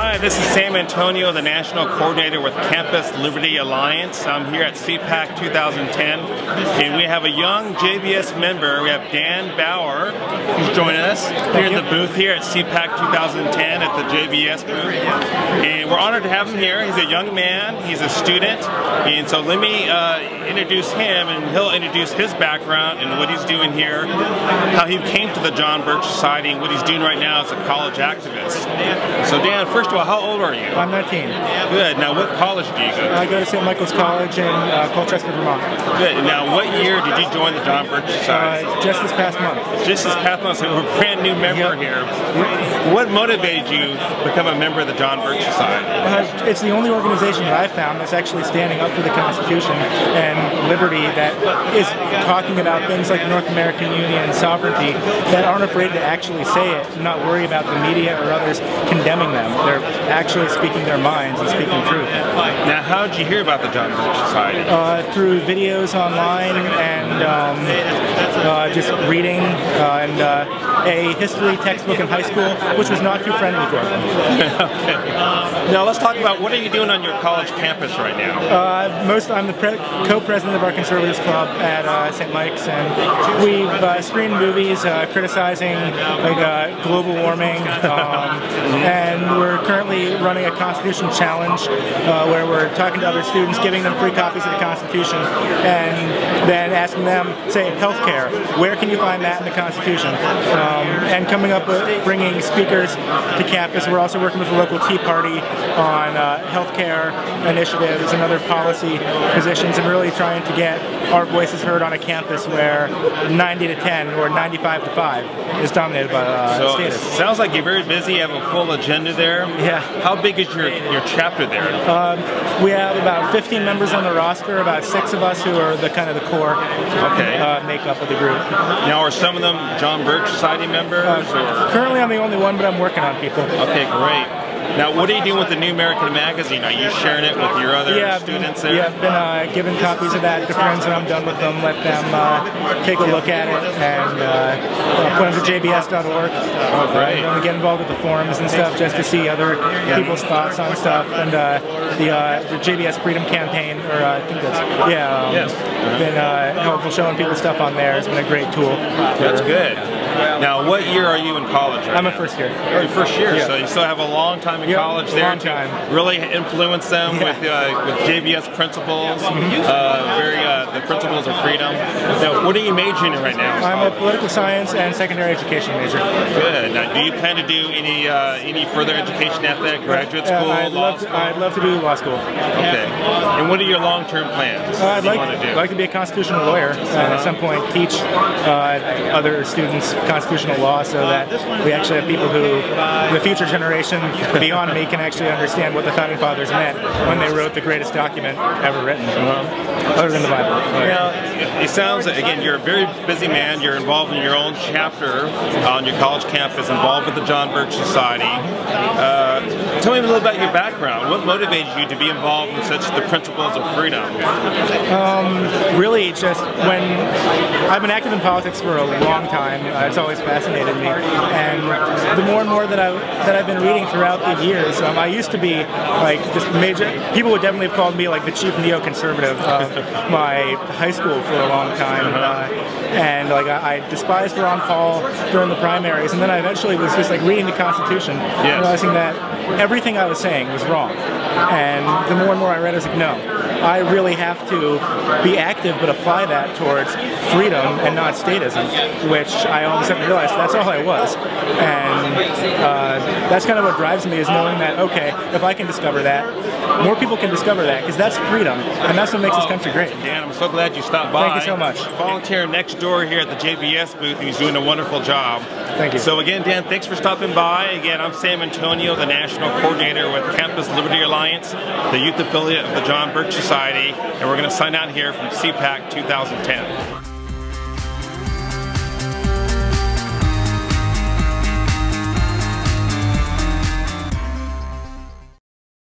Hi, this is Sam Antonio, the National Coordinator with Campus Liberty Alliance. I'm here at CPAC 2010, and we have a young JBS member. We have Dan Bauer, who's joining us here in the booth here at CPAC 2010 at the JBS booth. And we're honored to have him here. He's a young man, he's a student, and so let me introduce him, and he'll introduce his background and what he's doing here, how he came to the John Birch Society, and what he's doing right now as a college activist. So Dan, first of all, how old are you? I'm 19. Good. Now, what college do you go to? I go to St. Michael's College in Colchester, Vermont. Good. Now, what year did you join the John Birch Society? Just this past month. Just this past month, so we're a brand new member here. What motivated you to become a member of the John Birch Society? It's the only organization that I've found that's actually standing up for the Constitution and liberty, that is talking about things like North American Union and sovereignty, that aren't afraid to actually say it, and not worry about the media or others condemning them. They're actually speaking their minds and speaking truth. Now, how did you hear about the John Birch Society? Through videos online and just reading and a history textbook in high school, which was not too friendly toward them. Okay. Now, let's talk about what are you doing on your college campus right now? I'm the co-president of our conservatives club at St. Mike's, and we've screened movies criticizing global warming, and we're currently running a Constitution challenge where we're talking to other students, giving them free copies of the Constitution, and then asking them, say, healthcare, where can you find that in the Constitution? And coming up with bringing speakers to campus. We're also working with the local Tea Party on healthcare initiatives and other policy positions, and really trying to get our voices heard on a campus where 90 to 10 or 95 to 5 is dominated by status. It sounds like you're very busy, you have a full agenda there. Yeah. How big is your chapter there? We have about 15 members on the roster, about 6 of us who are the kind of the core makeup of the group. Now, are some of them John Birch Society members? Currently I'm the only one, but I'm working on people. Okay, great. Now, what are you doing with the New American Magazine? Are you sharing it with your other students there? Yeah, I've been giving copies of that to friends when I'm done with them, let them take a look at it, and put them to jbs.org. Oh, great. And get involved with the forums and stuff just to see other people's thoughts on stuff. And the JBS Freedom Campaign, or I think that's, been helpful showing people stuff on there. It's been a great tool. That's good. Now, what year are you in college right I'm now? a first year. Oh, you're first year, so you still have a long time in college there to really influence them with JBS principles, the principles of freedom. Now, what are you majoring in right now? I'm a political science and secondary education major. Good. Now, do you plan to do any further education after that, graduate school, I'd love to do law school. Okay. And what are your long-term plans? I'd like to be a constitutional lawyer and at some point teach other students constitutional law, so that we actually have people who, the future generation beyond me, can actually understand what the Founding Fathers meant when they wrote the greatest document ever written, other than the Bible. Now, it sounds, again, you're a very busy man. You're involved in your own chapter on your college campus, involved with the John Birch Society. Tell me a little about your background. What motivated you to be involved in such the principles of freedom? Really, just when I've been active in politics for a long time, it's always fascinated me. And the more and more that I've been reading throughout the years, I used to be like just major. People would definitely have called me like the chief neoconservative of my high school for a long time. And like I despised Ron Paul during the primaries, and then I eventually was just like reading the Constitution, realizing that everything I was saying was wrong. And the more and more I read, I was like, no, I really have to be active, but apply that towards freedom and not statism, which I all of a sudden realized that's all I was. And that's kind of what drives me, is knowing that, okay, if I can discover that, more people can discover that, because that's freedom, and that's what makes this country great. Dan, I'm so glad you stopped by. Thank you so much. Volunteer next door here at the JBS booth, and he's doing a wonderful job. Thank you. So again, Dan, thanks for stopping by. Again, I'm Sam Antonio, the National Coordinator with Campus Liberty Alliance, the youth affiliate of the John Birch Society, and we're going to sign out here from CPAC 2010.